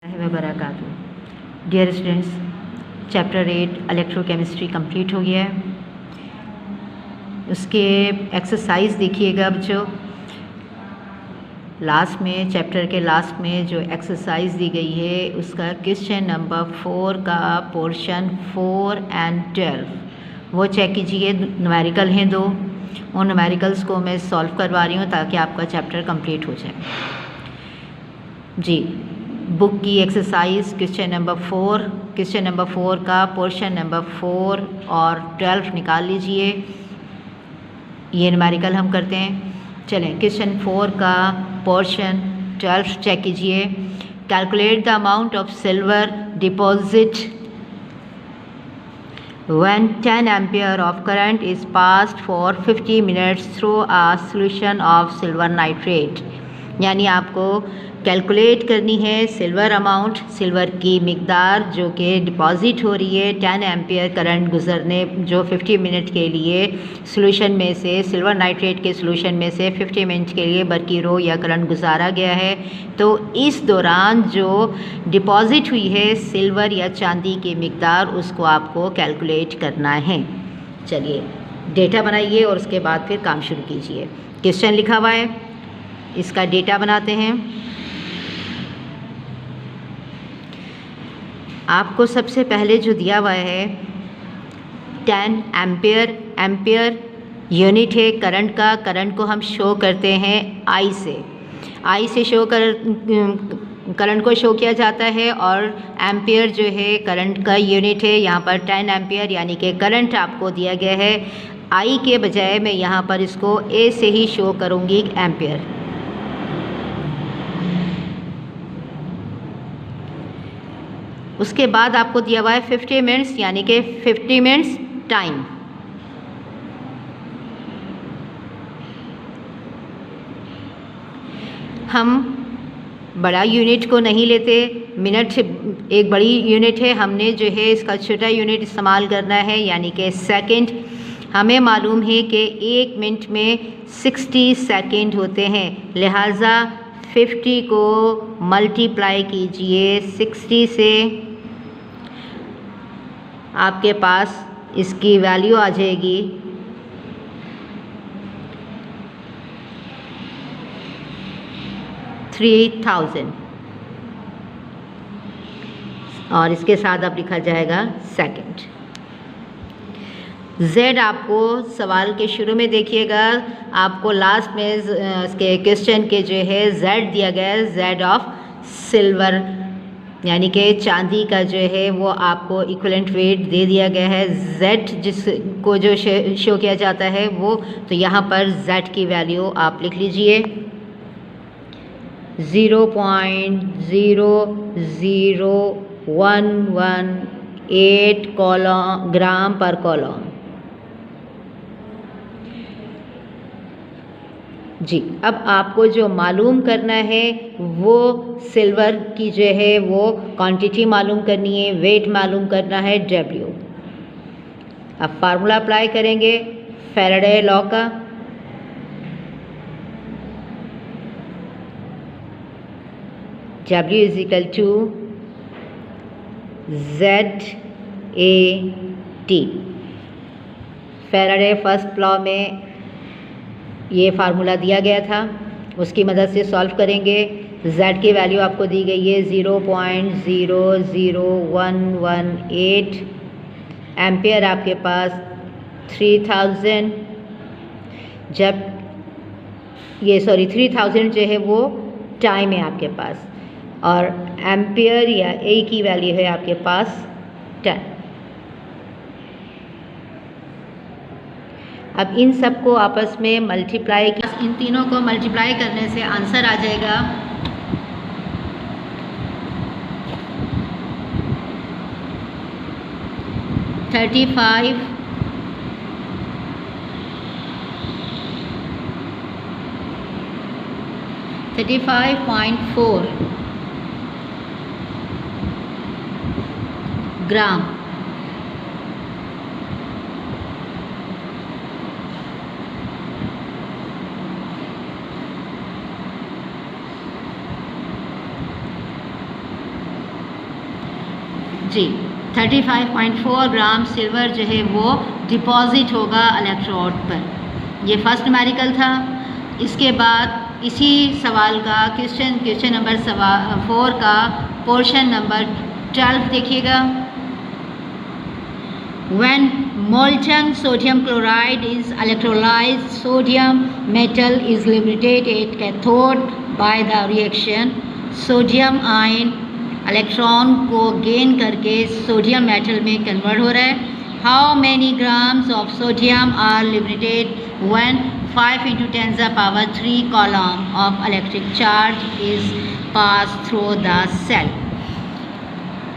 वबरकातुहू। Dear students, chapter 8 electrochemistry complete हो गया है। उसके एक्सरसाइज देखिएगा बच्चों, लास्ट में चैप्टर के लास्ट में जो एक्सरसाइज दी गई है उसका क्वेश्चन नंबर 4 का पोर्शन 4 एंड 12 वो चेक कीजिए। न्यूमेरिकल हैं दो, उन न्यूमेरिकल्स को मैं सॉल्व करवा रही हूँ ताकि आपका चैप्टर कंप्लीट हो जाए। जी, बुक की एक्सरसाइज क्वेश्चन नंबर 4 का पोर्शन नंबर 4 और 12 निकाल लीजिए। ये न्यूमेरिकल हम करते हैं। चलें, क्वेश्चन 4 का पोर्शन 12 चेक कीजिए। Calculate the amount of silver deposit when 10 ampere of current is passed for 50 minutes through a solution of silver nitrate। यानी आपको कैलकुलेट करनी है सिल्वर अमाउंट, सिल्वर की मिकदार जो कि डिपॉज़िट हो रही है 10 एम्पियर करंट गुजरने जो 50 मिनट के लिए सॉल्यूशन में से सिल्वर नाइट्रेट के सॉल्यूशन में से 50 मिनट के लिए बरकी रो या करंट गुजारा गया है। तो इस दौरान जो डिपॉज़िट हुई है सिल्वर या चांदी की मिकदार उसको आपको कैलकुलेट करना है। चलिए डेटा बनाइए और उसके बाद फिर काम शुरू कीजिए। क्वेश्चन लिखा हुआ है, इसका डेटा बनाते हैं। आपको सबसे पहले जो दिया हुआ है 10 एम्पियर यूनिट है करंट का। करंट को हम शो करते हैं आई से शो करंट को शो किया जाता है और एम्पियर जो है करंट का यूनिट है। यहाँ पर 10 एम्पियर यानी कि करंट आपको दिया गया है। आई के बजाय मैं यहाँ पर इसको ए से ही शो करूँगी एम्पियर। उसके बाद आपको दिया हुआ है 50 मिनट्स यानी कि 50 मिनट्स टाइम। हम बड़ा यूनिट को नहीं लेते, मिनट एक बड़ी यूनिट है, हमने जो है इसका छोटा यूनिट इस्तेमाल करना है यानी कि सेकंड। हमें मालूम है कि 1 मिनट में 60 सेकंड होते हैं, लिहाजा 50 को मल्टीप्लाई कीजिए 60 से, आपके पास इसकी वैल्यू आ जाएगी 3000 और इसके साथ अब लिखा जाएगा सेकंड। Z आपको सवाल के शुरू में देखिएगा, आपको लास्ट में इसके क्वेश्चन के जो है Z दिया गया है, Z ऑफ सिल्वर यानी कि चांदी का जो है वो आपको इक्विवेलेंट वेट दे दिया गया है। Z जिसको जो शो किया जाता है वो, तो यहाँ पर Z की वैल्यू आप लिख लीजिए 0.00118 ग्राम पर कॉलम। जी, अब आपको जो मालूम करना है वो सिल्वर की जो है वो क्वांटिटी मालूम करनी है, वेट मालूम करना है W। अब फार्मूला अप्लाई करेंगे फैराडे लॉ का। W is equal to ZAT। Faraday first law में ये फार्मूला दिया गया था, उसकी मदद से सॉल्व करेंगे। Z की वैल्यू आपको दी गई है 0.00118 एम्पियर, आपके पास 3000। जब ये 3000 जो है वो टाइम है आपके पास और एम्पियर या ए की वैल्यू है आपके पास 10। अब इन सब को आपस में मल्टीप्लाई, इन तीनों को मल्टीप्लाई करने से आंसर आ जाएगा 35.4 ग्राम। जी 35.4 ग्राम सिल्वर जो है वो डिपॉजिट होगा इलेक्ट्रोड पर। ये फर्स्ट न्यूमेरिकल था। इसके बाद इसी सवाल का क्वेश्चन नंबर 4 का पोर्शन नंबर 12 देखिएगा। When molten sodium chloride is electrolyzed, sodium metal is liberated at cathode by the reaction. Sodium ion electron को गेन करके सोडियम मेटल में कन्वर्ट हो रहा है। How many grams of sodium are liberated when 5 × 10⁻³ coulomb of electric charge is passed through the cell?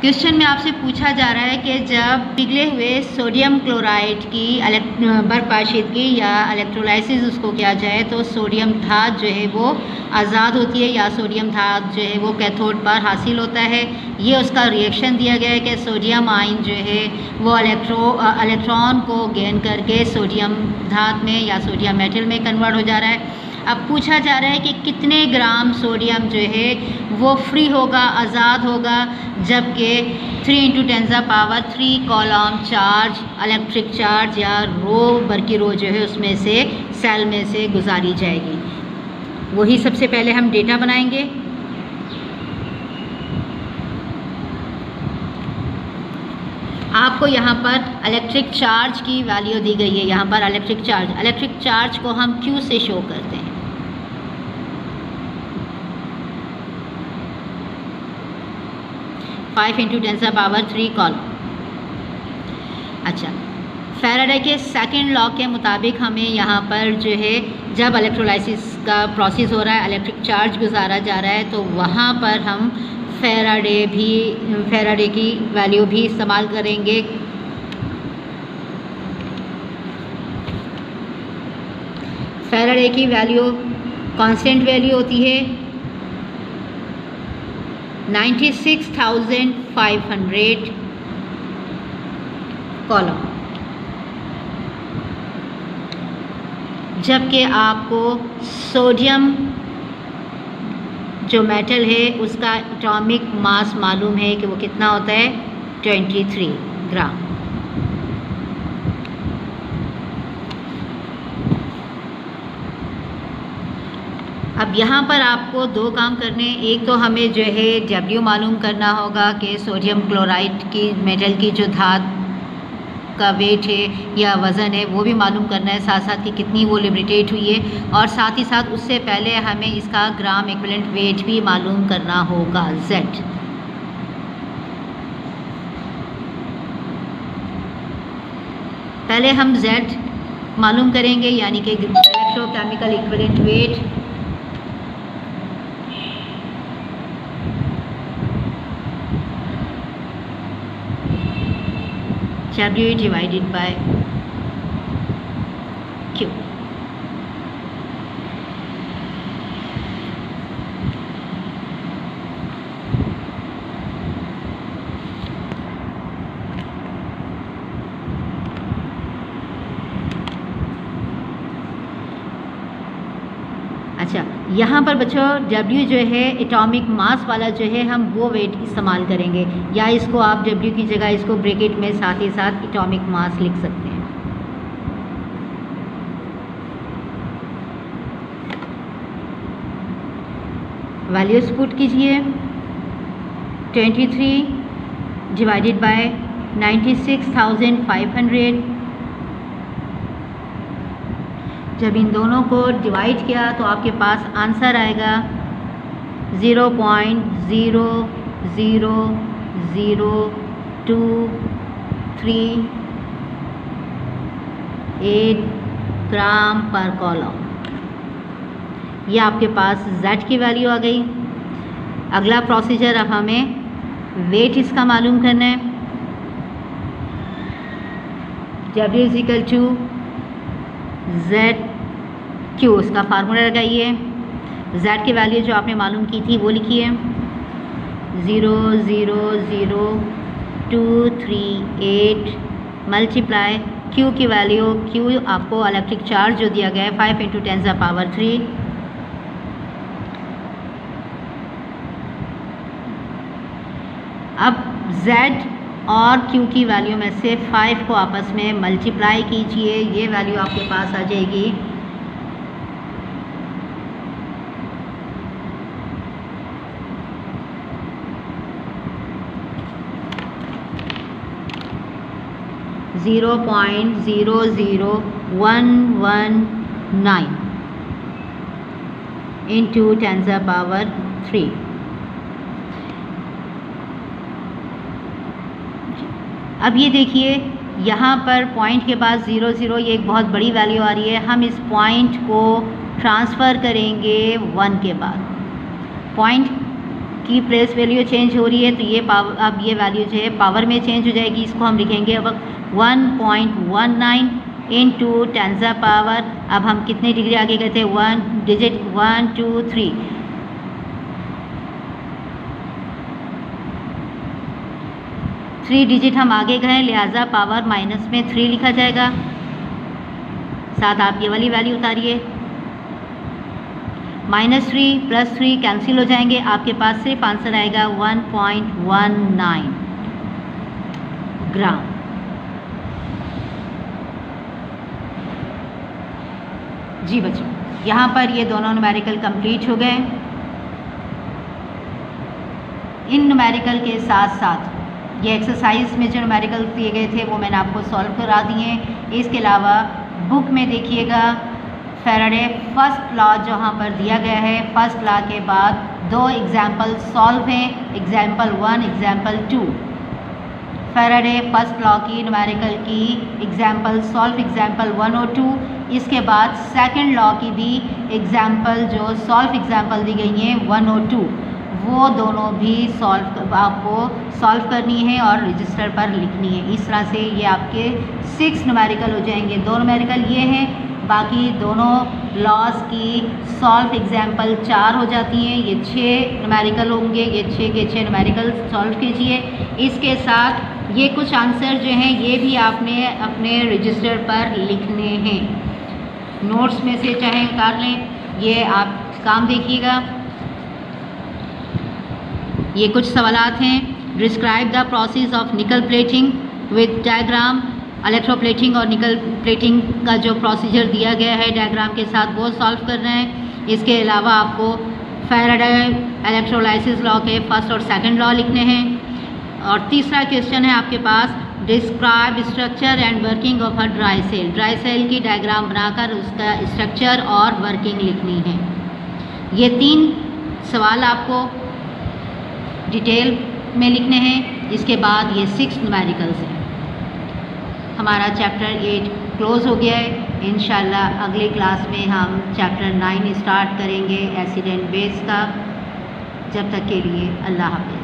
Question में आपसे पूछा जा रहा है कि जब पिघले हुए सोडियम क्लोराइड की बर्फपाशीदगी या इलेक्ट्रोलाइसिस उसको किया जाए तो सोडियम धात जो है वो आज़ाद होती है या सोडियम धात जो है वो कैथोड पर हासिल होता है। ये उसका रिएक्शन दिया गया है कि सोडियम आयन जो है वो इलेक्ट्रॉन को गेन करके सोडियम धात में या सोडियम मेटल में कन्वर्ट हो जा रहा है। अब पूछा जा रहा है कि कितने ग्राम सोडियम जो है वो फ्री होगा, आज़ाद होगा, जबकि 3 × 10⁻³ कॉलम चार्ज इलेक्ट्रिक चार्ज या रो बरकी रो जो है उसमें से सेल में से गुजारी जाएगी। वही सबसे पहले हम डेटा बनाएंगे। आपको यहाँ पर इलेक्ट्रिक चार्ज की वैल्यू दी गई है। यहाँ पर इलेक्ट्रिक चार्ज को हम Q से शो करते हैं। Five × 10⁻³ column. अच्छा, फैराडे के सेकंड लॉ के मुताबिक हमें यहाँ पर जो है जब इलेक्ट्रोलाइसिस का प्रोसेस हो रहा है, इलेक्ट्रिक चार्ज गुजारा जा रहा है, तो वहाँ पर हम फैराडे की वैल्यू भी इस्तेमाल करेंगे। फैराडे की वैल्यू कांस्टेंट वैल्यू होती है 96,500 कॉलम, जबकि आपको सोडियम जो मेटल है उसका एटॉमिक मास मालूम है कि वो कितना होता है 23 ग्राम। अब यहाँ पर आपको दो काम करने, एक तो हमें जो है W मालूम करना होगा कि सोडियम क्लोराइड की मेटल की जो धात का वेट है या वज़न है वो भी मालूम करना है, साथ साथ कि कितनी वो लिबरेट हुई है, और साथ ही साथ उससे पहले हमें इसका ग्राम इक्विवेलेंट वेट भी मालूम करना होगा Z। पहले हम Z मालूम करेंगे, यानी कि electrochemical equivalent weight W divided by Q। अच्छा, यहाँ पर बच्चों W जो है एटॉमिक मास वाला जो है हम वो वेट इस्तेमाल करेंगे, या इसको आप W की जगह इसको ब्रैकेट में साथ ही साथ एटॉमिक मास लिख सकते हैं। वैल्यूज पुट कीजिए 23 डिवाइडेड बाय 96,500। जब इन दोनों को डिवाइड किया तो आपके पास आंसर आएगा 0.00023 ग्राम पर कॉलम। ये आपके पास Z की वैल्यू आ गई। अगला प्रोसीजर, अब हमें वेट इसका मालूम करना है। W = ZQ, उसका फार्मूला लगाइए। Z की वैल्यू जो आपने मालूम की थी वो लिखिए 0.00238 मल्टीप्लाई Q की वैल्यू, Q आपको इलेक्ट्रिक चार्ज जो दिया गया है 5 × 10⁻³ अब Z और Q की वैल्यू में से 5 को आपस में मल्टीप्लाई कीजिए, ये वैल्यू आपके पास आ जाएगी 0.00119 into 10⁻³ अब ये देखिए यहाँ पर पॉइंट के बाद 0 ये एक बहुत बड़ी वैल्यू आ रही है। हम इस पॉइंट को ट्रांसफ़र करेंगे 1 के बाद। पॉइंट की प्लेस वैल्यू चेंज हो रही है तो ये पावर, अब ये वैल्यू जो है पावर में चेंज हो जाएगी। इसको हम लिखेंगे अब 1.19 इंटू 10⁻। अब हम कितने डिग्री आगे गए थे, 1 डिजिट 1 2 3 3 डिजिट हम आगे गए, लिहाजा पावर माइनस में 3 लिखा जाएगा। साथ आप ये वाली वैल्यू उतारिए, -3 + 3 कैंसिल हो जाएंगे। आपके पास सिर्फ आंसर आएगा 1.19 ग्राम। जी बच्चों, यहाँ पर ये दोनों न्यूमेरिकल कंप्लीट हो गए। इन न्यूमेरिकल के साथ साथ ये एक्सरसाइज में जो न्यूमेरिकल दिए गए थे वो मैंने आपको सॉल्व करा दिए। इसके अलावा बुक में देखिएगा फैराडे फर्स्ट लॉ जहाँ पर दिया गया है, फर्स्ट लॉ के बाद 2 एग्जाम्पल सॉल्व हैं, example 1 example 2। Faraday first law की न्यूमेरिकल की एग्जाम्पल सॉल्व एग्जाम्पल 1 और 2। इसके बाद सेकंड लॉ की भी एग्जाम्पल जो सॉल्व एग्जाम्पल दी गई हैं 1 और 2, वो दोनों भी आपको सॉल्व करनी है और रजिस्टर पर लिखनी है। इस तरह से ये आपके 6 न्यूमेरिकल हो जाएंगे। 2 न्यूमेरिकल ये हैं, बाकी दोनों लॉस की सॉल्व एग्जाम्पल 4 हो जाती हैं। ये 6 न्यूमेरिकल होंगे, ये 6 के 6 न्यूमेरिकल सॉल्व कीजिए। इसके साथ ये कुछ आंसर जो हैं ये भी आपने अपने रजिस्टर पर लिखने हैं। नोट्स में से चाहे उतार लें, ये आप काम देखिएगा। ये कुछ सवालात हैं। डिस्क्राइब द प्रोसेस ऑफ निकल प्लेटिंग विद डायग्राम। इलेक्ट्रोप्लेटिंग और निकल प्लेटिंग का जो प्रोसीजर दिया गया है डायग्राम के साथ, वो सॉल्व करना है। इसके अलावा आपको फैराडे इलेक्ट्रोलाइसिस लॉ के फर्स्ट और सेकंड लॉ लिखने हैं। और तीसरा क्वेश्चन है आपके पास, describe structure and working of a dry cell. Dry cell की डायग्राम बनाकर उसका स्ट्रक्चर और वर्किंग लिखनी है। ये 3 सवाल आपको डिटेल में लिखने हैं। इसके बाद ये 6 न्यूमेरिकल्स हैं। हमारा चैप्टर 8 क्लोज़ हो गया है। इंशाल्लाह अगली क्लास में हम चैप्टर 9 स्टार्ट करेंगे एसिड एंड बेस का। जब तक के लिए अल्लाह हाफ़िज़।